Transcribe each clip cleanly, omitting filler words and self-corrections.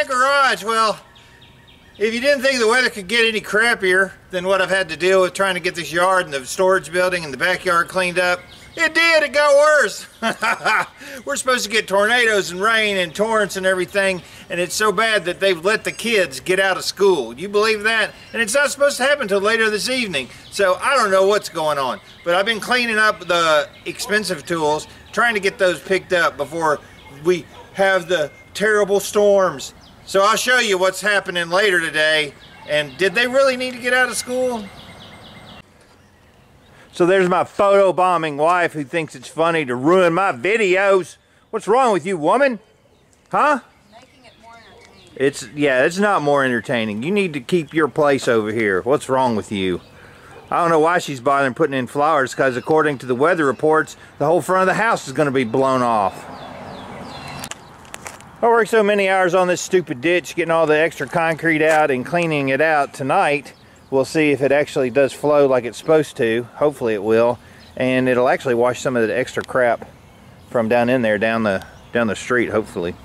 Redneck Garage. Well, if you didn't think the weather could get any crappier than what I've had to deal with trying to get this yard and the storage building and the backyard cleaned up, it did. It got worse. We're supposed to get tornadoes and rain and torrents and everything, and it's so bad that they've let the kids get out of school. You believe that? And it's not supposed to happen until later this evening. So I don't know what's going on. But I've been cleaning up the expensive tools, trying to get those picked up before we have the terrible storms. So I'll show you what's happening later today. And did they really need to get out of school? So there's my photo-bombing wife who thinks it's funny to ruin my videos. What's wrong with you, woman? Huh? Making it more entertaining. It's not more entertaining. You need to keep your place over here. What's wrong with you? I don't know why she's bothering putting in flowers, because according to the weather reports, the whole front of the house is going to be blown off. I worked so many hours on this stupid ditch, getting all the extra concrete out and cleaning it out. Tonight we'll see if it actually does flow like it's supposed to. Hopefully it will, and it'll actually wash some of the extra crap from down in there down the street, hopefully.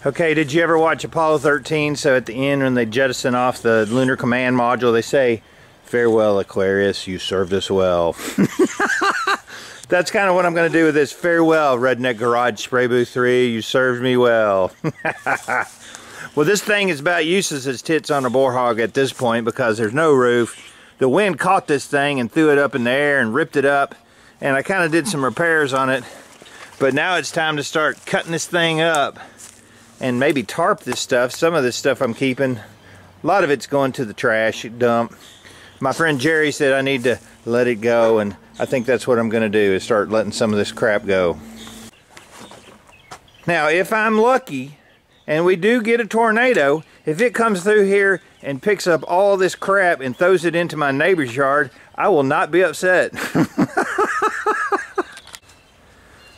Okay, did you ever watch Apollo 13? So at the end, when they jettison off the lunar command module, they say, "Farewell, Aquarius, you served us well." That's kind of what I'm going to do with this. Farewell, Redneck Garage Spray Booth 3, you served me well. Well, this thing is about useless as tits on a boar hog at this point, because there's no roof. The wind caught this thing and threw it up in the air and ripped it up, and I kind of did some repairs on it. But now it's time to start cutting this thing up and maybe tarp this stuff. Some of this stuff I'm keeping. A lot of it's going to the trash dump. My friend Jerry said I need to let it go, and I think that's what I'm going to do, is start letting some of this crap go. Now, if I'm lucky and we do get a tornado, if it comes through here and picks up all this crap and throws it into my neighbor's yard, I will not be upset.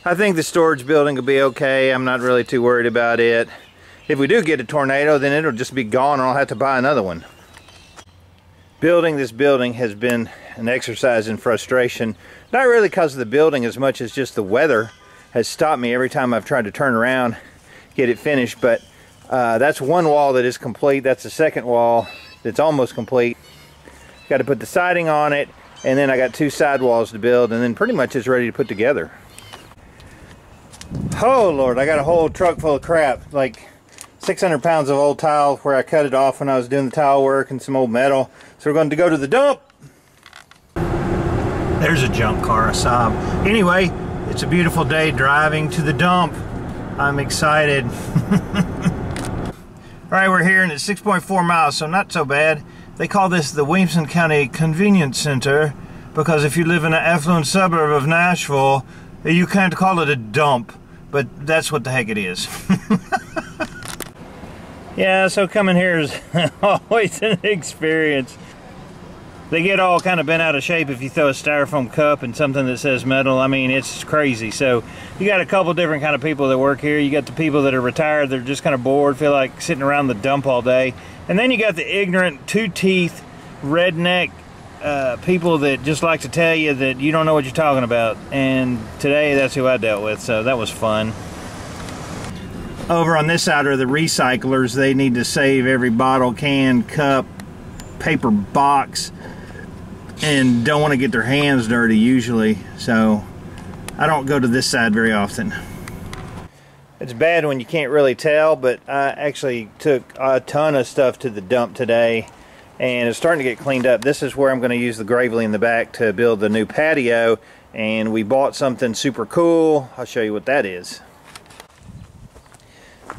I think the storage building will be okay. I'm not really too worried about it. If we do get a tornado, then it'll just be gone and I'll have to buy another one. Building this building has been an exercise in frustration. Not really because of the building as much as just the weather has stopped me every time I've tried to turn around, get it finished. But that's one wall that is complete. That's the second wall that's almost complete. Got to put the siding on it, and then I got 2 side walls to build, and then pretty much it's ready to put together. Oh Lord, I got a whole truck full of crap, like 600 pounds of old tile where I cut it off when I was doing the tile work, and some old metal. So we're going to go to the dump. There's a jump car, a sob. Anyway, it's a beautiful day driving to the dump. I'm excited. Alright, we're here and it's 6.4 miles, so not so bad. They call this the Williamson County Convenience Center because if you live in an affluent suburb of Nashville, you can't call it a dump, but that's what the heck it is. Yeah, so coming here is always an experience. They get all kind of bent out of shape if you throw a styrofoam cup in something that says metal. I mean, it's crazy. So you got a couple different kind of people that work here. You got the people that are retired, they're just kind of bored, feel like sitting around the dump all day. And then you got the ignorant, two-teeth, redneck people that just like to tell you that you don't know what you're talking about. And today, that's who I dealt with, so that was fun. Over on this side are the recyclers. They need to save every bottle, can, cup, paper box, and don't want to get their hands dirty usually, so I don't go to this side very often. It's bad when you can't really tell, but I actually took a ton of stuff to the dump today and it's starting to get cleaned up. This is where I'm going to use the gravely in the back to build the new patio, and we bought something super cool. I'll show you what that is.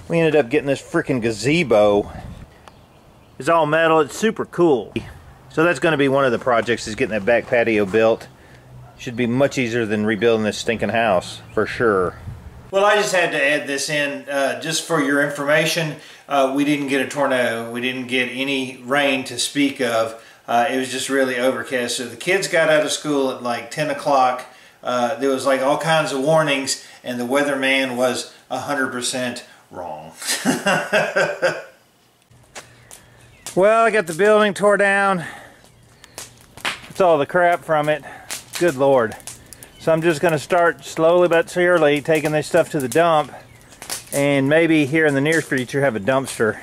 We ended up getting this freaking gazebo. It's all metal, it's super cool. So that's going to be one of the projects, is getting that back patio built. Should be much easier than rebuilding this stinking house, for sure. Well, I just had to add this in just for your information. We didn't get a tornado. We didn't get any rain to speak of. It was just really overcast. So the kids got out of school at like 10 o'clock. There was like all kinds of warnings, and the weatherman was 100% wrong. Well, I got the building tore down. It's all the crap from it. Good Lord. So I'm just going to start slowly but surely taking this stuff to the dump and maybe here in the near future have a dumpster.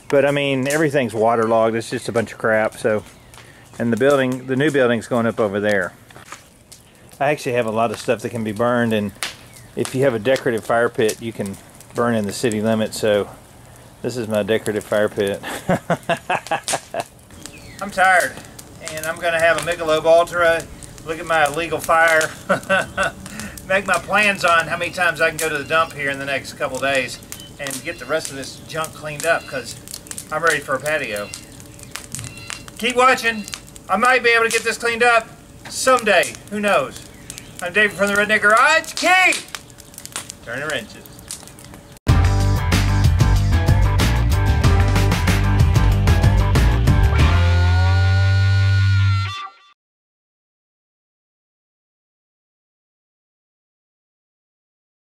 But I mean, everything's waterlogged. It's just a bunch of crap. So, and the new building's going up over there. I actually have a lot of stuff that can be burned, and if you have a decorative fire pit, you can burn in the city limits. So this is my decorative fire pit. I'm tired, and I'm going to have a Michelob Ultra, look at my illegal fire, make my plans on how many times I can go to the dump here in the next couple days and get the rest of this junk cleaned up, because I'm ready for a patio. Keep watching. I might be able to get this cleaned up someday. Who knows? I'm David from the Redneck Garage. Keep turning wrenches.